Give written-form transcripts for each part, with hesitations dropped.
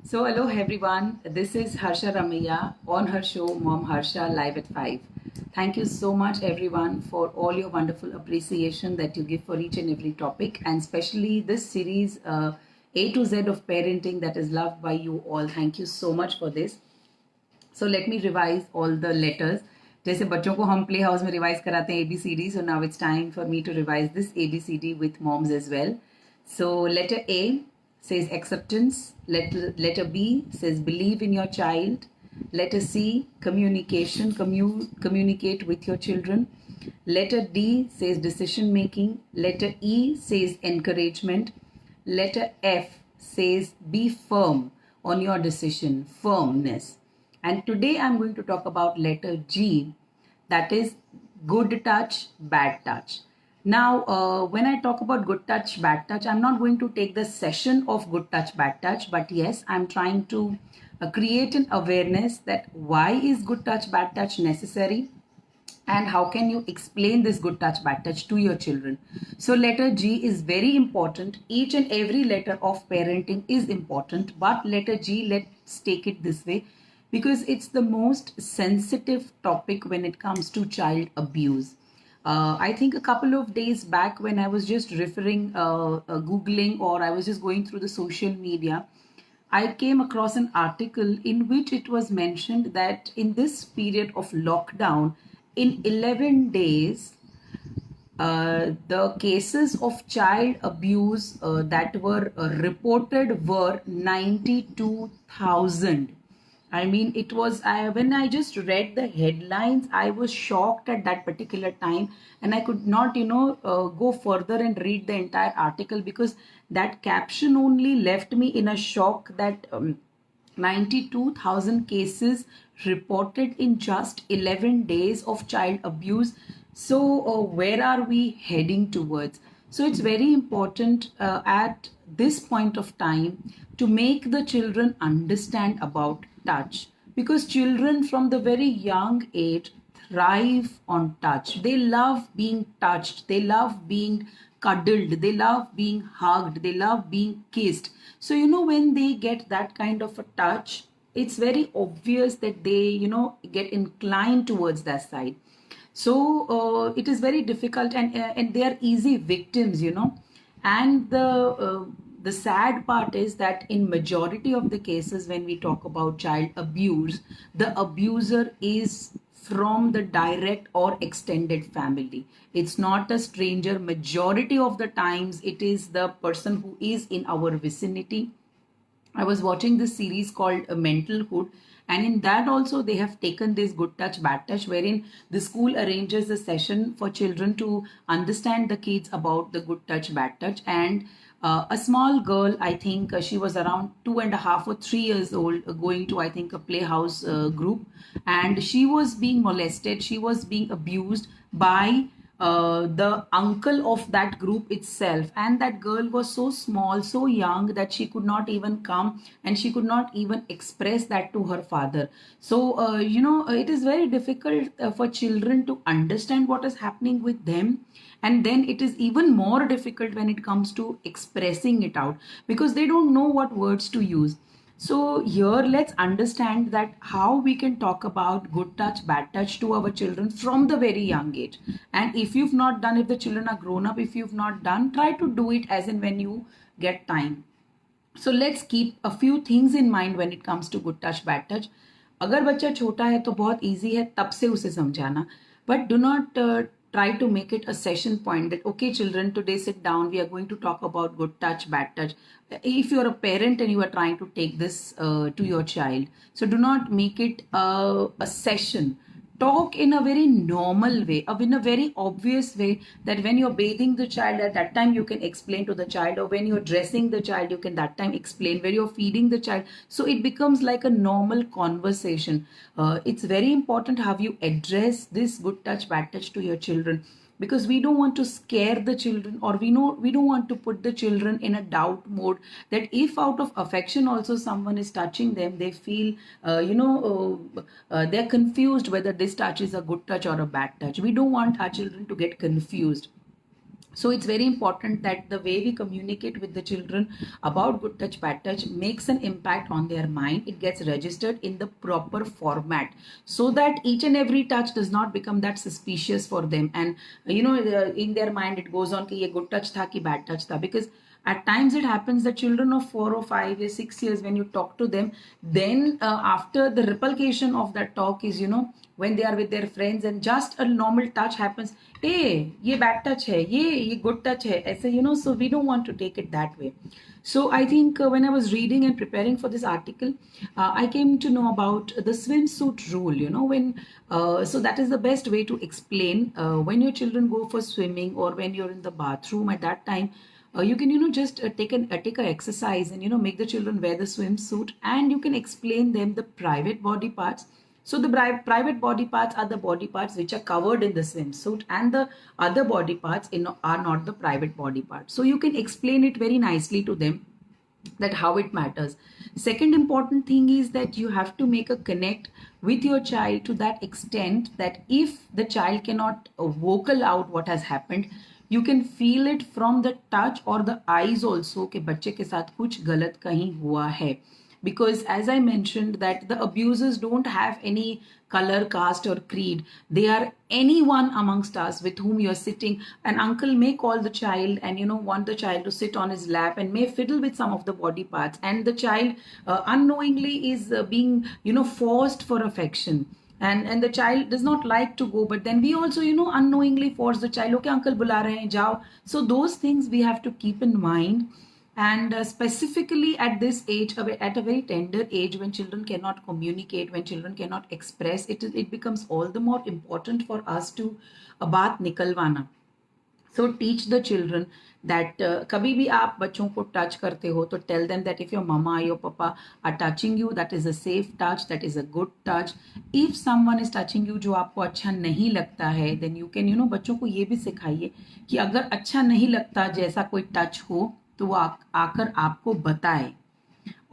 So, hello everyone. This is Harsha Ramaiya on her show Mom Harsha live at 5. Thank you so much, everyone, for all your wonderful appreciation that you give for each and every topic, and especially this series, A to Z of parenting, that is loved by you all. Thank you so much for this. So let me revise all the letters. जैसे बच्चों को हम play house में revise कराते हैं ABCD, so now it's time for me to revise this ABCD with moms as well. So letter A says acceptance. Letter B says believe in your child. Letter C, communication. Communicate with your children. Letter D says decision making. Letter E says encouragement. Letter F says be firm on your decision, firmness. And today I'm going to talk about letter G, that is good touch, bad touch. Now, when I talk about good touch, bad touch, I'm not going to take the session of good touch, bad touch, but yes, I'm trying to create an awareness that why is good touch, bad touch necessary, and how can you explain this good touch bad touch to your children. So letter G is very important. Each and every letter of parenting is important, but letter G, let's take it this way, because it's the most sensitive topic when it comes to child abuse. I think a couple of days back, when I was just referring, Googling, or I was just going through the social media, I came across an article in which it was mentioned that in this period of lockdown, in 11 days, the cases of child abuse that were reported were 92,000. I mean, it was, when I just read the headlines, I was shocked at that particular time, and I could not, go further and read the entire article, because that caption only left me in a shock that 92,000 cases reported in just 11 days of child abuse. So, where are we heading towards? So, it's very important at this point of time to make the children understand about touch, because children from the very young age thrive on touch. They love being touched, they love being cuddled, they love being hugged, they love being kissed. So, when they get that kind of a touch, it's very obvious that they, get inclined towards that side. So it is very difficult, and they are easy victims, and the sad part is that in majority of the cases, when we talk about child abuse, the abuser is from the direct or extended family. It's not a stranger. Majority of the times it is the person who is in our vicinity. I was watching this series called Mentalhood, and in that also they have taken this good touch, bad touch, wherein the school arranges a session for children to understand the kids about the good touch, bad touch. And a small girl, I think she was around 2.5 or 3 years old, going to, I think, a playhouse group, and she was being molested. She was being abused by the uncle of that group itself, and that girl was so small, so young, that she could not even come, and she could not even express that to her father. So it is very difficult for children to understand what is happening with them, and then it is even more difficult when it comes to expressing it out, because they don't know what words to use. So here let's understand that how we can talk about good touch, bad touch to our children from the very young age. And if you've not done, if the children are grown up, if you've not done, try to do it as and when you get time. So let's keep a few things in mind when it comes to good touch, bad touch. अगर बच्चा छोटा है तो बहुत easy है तब से उसे समझाना, but do not try to make it a session point that, okay, children, today sit down, we are going to talk about good touch, bad touch. If you're a parent and you are trying to take this to your child, so do not make it a session. Talk in a very normal way, in a very obvious way, that when you're bathing the child, at that time you can explain to the child, or when you're dressing the child, you can that time explain, where you're feeding the child. So it becomes like a normal conversation. It's very important how you address this good touch, bad touch to your children, because we don't want to scare the children, or we don't want to put the children in a doubt mode, that if out of affection also someone is touching them, they feel they're confused whether this touch is a good touch or a bad touch. We don't want our children to get confused. So it's very important that the way we communicate with the children about good touch bad touch makes an impact on their mind. It gets registered in the proper format, so that each and every touch does not become that suspicious for them. And in their mind it goes on ki ye good touch tha ki bad touch tha, because at times it happens that children of 4 or 5 or 6 years, when you talk to them, then after the replication of that talk is, when they are with their friends and just a normal touch happens, hey, ye bad touch hai, ye good touch hai, aise, so we don't want to take it that way. So I think when I was reading and preparing for this article, I came to know about the swimsuit rule. So that is the best way to explain. When your children go for swimming, or when you're in the bathroom at that time, you can just take a exercise and make the children wear the swimsuit, and you can explain them the private body parts. So the private body parts are the body parts which are covered in the swimsuit, and the other body parts are not the private body parts. So you can explain it very nicely to them, that how it matters. Second important thing is that you have to make a connect with your child to that extent that if the child cannot vocal out what has happened, you can feel it from the touch or the eyes also कि बच्चे के साथ कुछ गलत कहीं हुआ है. Because as I mentioned, that the abusers don't have any color, caste or creed. They are anyone amongst us with whom you're sitting. An uncle may call the child and want the child to sit on his lap, and may fiddle with some of the body parts, and the child unknowingly is being forced for affection, and the child does not like to go, but then we also unknowingly force the child, okay uncle bula rahe hain, jao. So those things we have to keep in mind. And specifically at this age, at a very tender age, when children cannot communicate, when children cannot express, it becomes all the more important for us to baat nikalwana. So teach the children that kabhi bhi aap bachon ko touch karte ho, to tell them that if your mama or your papa are touching you, that is a safe touch, that is a good touch. If someone is touching you जो आपको अच्छा नहीं लगता है, then you can बच्चों को ये भी सिखाइए कि अगर अच्छा नहीं लगता जैसा कोई टच हो, तो वो आकर आपको बताए,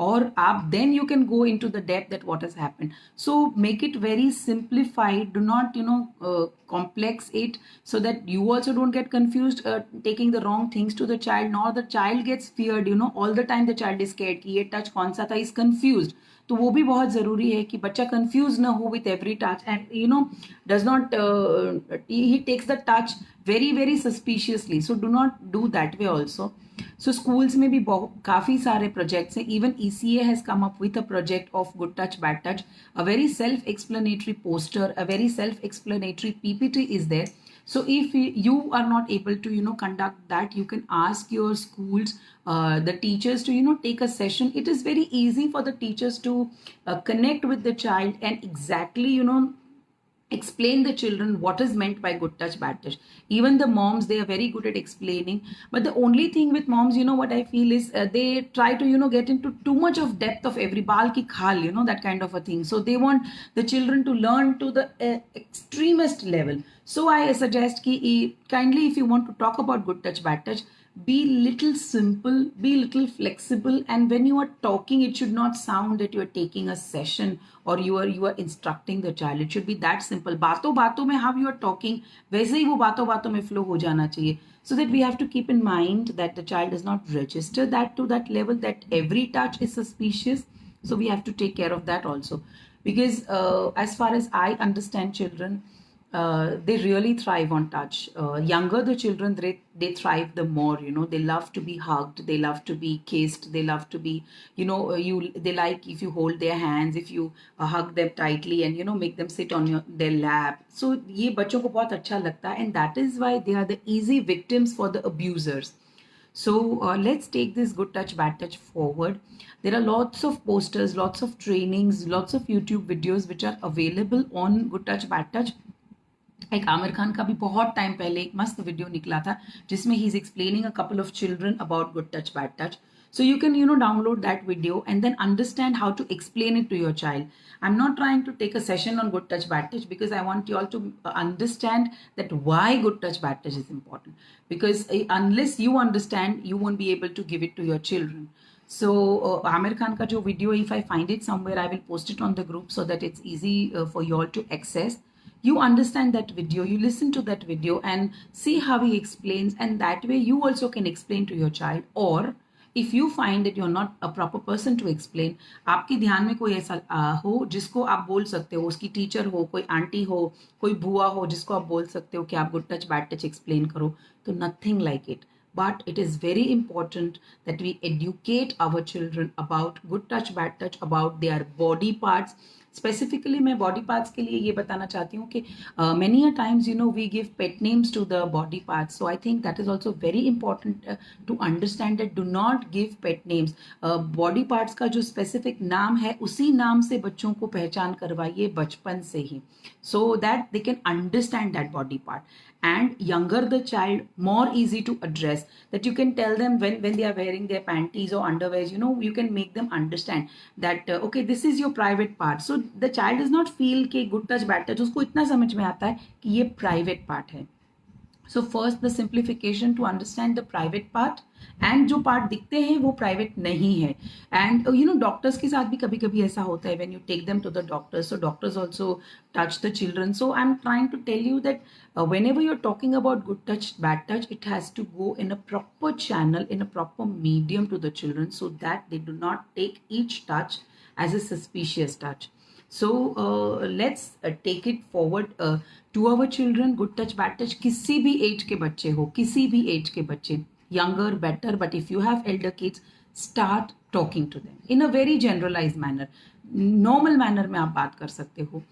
और आप then you can go into the depth that what has happened. So make it very simplified. Do not complex it, so that you also don't get confused taking the wrong things to the child, nor the child gets feared. All the time the child is scared कि ये touch कौन सा था, is confused. तो वो भी बहुत ज़रूरी है कि बच्चा कंफ्यूज ना हो with every touch, and does not he takes the touch very very suspiciously. So do not do that way also. So schools में भी काफ़ी सारे प्रोजेक्ट्स हैं. Even ECA has come up with a project of good touch bad touch. A very self explanatory poster, a very self explanatory PPT is there. So if you are not able to conduct that, you can ask your schools, the teachers to take a session. It is very easy for the teachers to connect with the child and exactly explain the children what is meant by good touch bad touch. Even the moms, they are very good at explaining, but the only thing with moms, what I feel is they try to get into too much of depth of every bal ki khal, that kind of a thing. So they want the children to learn to the extremist level. So I suggest ki kindly, if you want to talk about good touch bad touch, be little simple, be little flexible, and when you are talking, it should not sound that you are taking a session or you are instructing the child. It should be that simple. बातों बातों में how you are talking, वैसे ही वो बातों बातों में flow हो जाना चाहिए. So that we have to keep in mind that the child does not register that to that level, that every touch is suspicious. So we have to take care of that also, because as far as I understand children, they really thrive on touch. Younger the children, they thrive the more. They love to be hugged, they love to be kissed, they love to be, they like if you hold their hands, if you hug them tightly and make them sit on their lap. So ये बच्चों को बहुत अच्छा लगता है, and that is why they are the easy victims for the abusers. So let's take this good touch bad touch forward. There are lots of posters, lots of trainings, lots of YouTube videos which are available on good touch bad touch. एक आमिर खान का भी बहुत time पहले एक मस्त video निकला था जिसमें he is explaining a couple of children about good touch bad touch. So you can download that video and then understand how to explain it to your child. I'm not trying to take a session on good touch bad touch, because I want you all to understand that why good touch bad touch is important, because unless you understand, you won't be able to give it to your children. So Amir Khan ka jo video, if I find it somewhere, I will post it on the group so that it's easy for you all to access. you understand that video, you listen to that video and see how he explains, and that way you also can explain to your child. Or if you find that you're not a proper person to explain, आपके ध्यान में कोई ऐसा हो जिसको आप बोल सकते हो, उसकी टीचर हो, कोई आंटी हो, कोई बुआ हो, जिसको आप बोल सकते हो कि आप good touch bad touch explain करो, तो nothing like it. But it is very important that we educate our children about good touch, bad touch, about their body parts. Specifically मैं body parts के लिए ये बताना चाहती हूँ कि many a times we give pet names to the body parts. So I think that is also very important to understand that do not give pet names. Body parts का जो specific नाम है उसी नाम से बच्चों को पहचान करवाइए बचपन से ही, so that they can understand that body part. And younger the child, more easy to address, that you can tell them when they are wearing their panties or underwears, you can make them understand that okay, this is your private part. So the child does not feel कि good touch bad touch, उसको इतना समझ में आता है कि ये private part है. So first the simplification to understand the private part, and जो पार्ट दिखते हैं वो प्राइवेट नहीं है. एंड डॉक्टर्स के साथ भी कभी कभी ऐसा होता है, when you take them to the doctors, so doctors also touch the children. So I am trying to tell you that whenever you're talking about good touch bad touch, it has to go in a proper channel, in a proper medium to the children, so that they do not take each touch as a suspicious touch. So let's take it forward to our children. Good touch bad touch किसी भी as के बच्चे हो, किसी भी as के बच्चे, younger better, but if you have elder kids, start talking to them in a very generalized manner. Normal manner में आप बात कर सकते हो.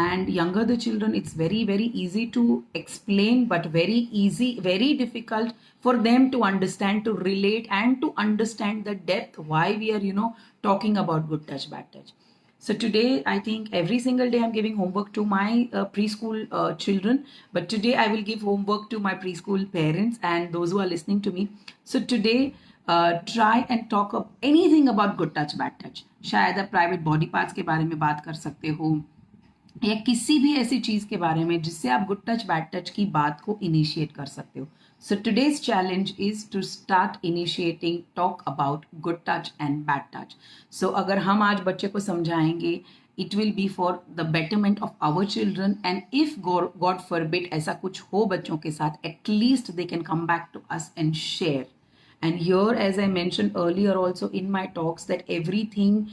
And younger the children, it's very very easy to explain, but very difficult for them to understand, to relate, and to understand the depth why we are talking about good touch bad touch. So today, I think every single day I'm giving homework to my preschool children, but today I will give homework to my preschool parents and those who are listening to me. So today, try and talk of anything about good touch, bad touch. शायद आप private body parts के बारे में बात कर सकते हो, या किसी भी ऐसी चीज के बारे में जिससे आप गुड टच बैड टच की बात को इनिशिएट कर सकते हो. So today's challenge is to start initiating talk about good touch and bad touch. So अगर हम आज बच्चे को समझाएंगे, it will be for the betterment of our children, and if God forbid ऐसा कुछ हो बच्चों के साथ, at least they can come back to us and share. And here, as I mentioned earlier also in my talks, that everything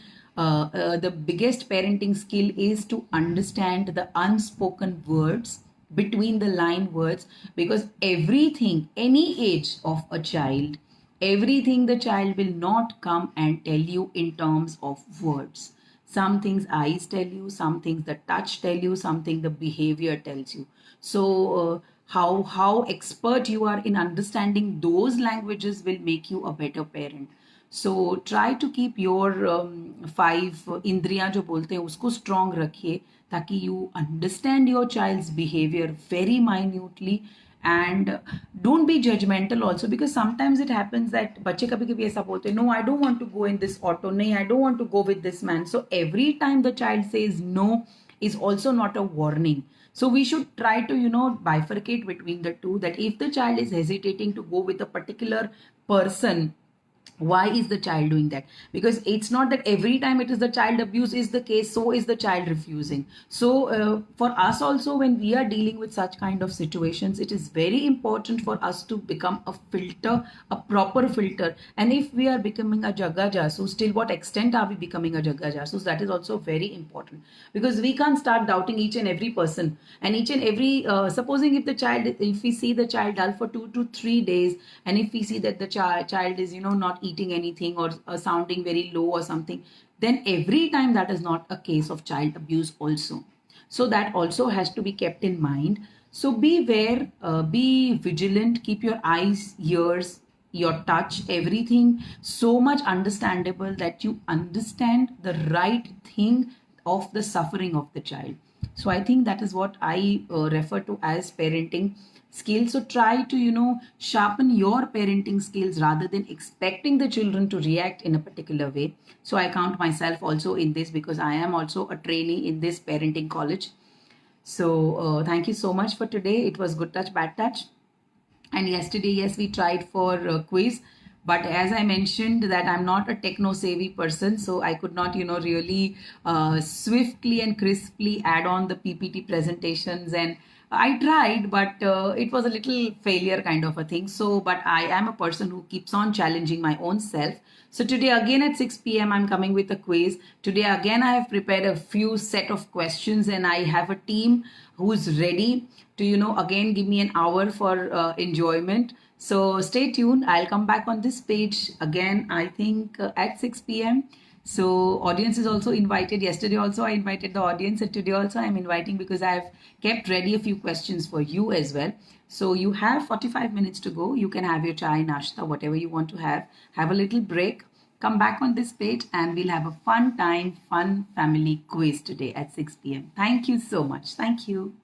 the biggest parenting skill is to understand the unspoken words, between the line words, because everything, any age of a child, everything the child will not come and tell you in terms of words. Some things eyes tell you, some things the touch tell you, something the behavior tells you. So how expert you are in understanding those languages will make you a better parent. So try to keep your 5 इंद्रियां जो बोलते हैं उसको strong रखिए, ताकि you understand your child's behaviour very minutely, and don't be judgemental also, because sometimes it happens that बच्चे कभी कभी ऐसा बोलते हैं, no I don't want to go in this auto, नहीं I don't want to go with this man. So every time the child says no is also not a warning. So we should try to bifurcate between the two, that if the child is hesitating to go with a particular person, why is the child doing that? Because it's not that every time it is the child abuse is the case, so is the child refusing. So for us also, when we are dealing with such kind of situations, it is very important for us to become a filter, a proper filter. And if we are becoming a jaga jasoos, till what extent are we becoming a jaga jasoos? That is also very important, because we can't start doubting each and every person, and each and every supposing if we see the child dull for 2 to 3 days, and if we see that the child is not eating anything, or sounding very low or something, then every time that is not a case of child abuse also. So that also has to be kept in mind. So beware, be vigilant, keep your eyes, ears, your touch, everything so much understandable that you understand the right thing of the suffering of the child. So I think that is what I refer to as parenting skills. So try to sharpen your parenting skills rather than expecting the children to react in a particular way. So I count myself also in this, because I am also a trainee in this parenting college. So thank you so much for today. It was good touch bad touch, and yesterday, yes, we tried for quiz, But as I mentioned that I'm not a techno savvy person, so I could not, really swiftly and crisply add on the PPT presentations. And I tried, but it was a little failure kind of a thing. So, but I am a person who keeps on challenging my own self. So today again at 6 p.m. I'm coming with a quiz. Today again I have prepared a few set of questions, and I have a team who's ready to, again give me an hour for enjoyment. So stay tuned. I'll come back on this page again, I think at 6 p.m. So audience is also invited. Yesterday also I invited the audience, and today also I'm inviting because I've kept ready a few questions for you as well. So you have 45 minutes to go. You can have your chai, nashta, whatever you want to have. Have a little break. Come back on this page and we'll have a fun time, fun family quiz today at 6 p.m. Thank you so much. Thank you.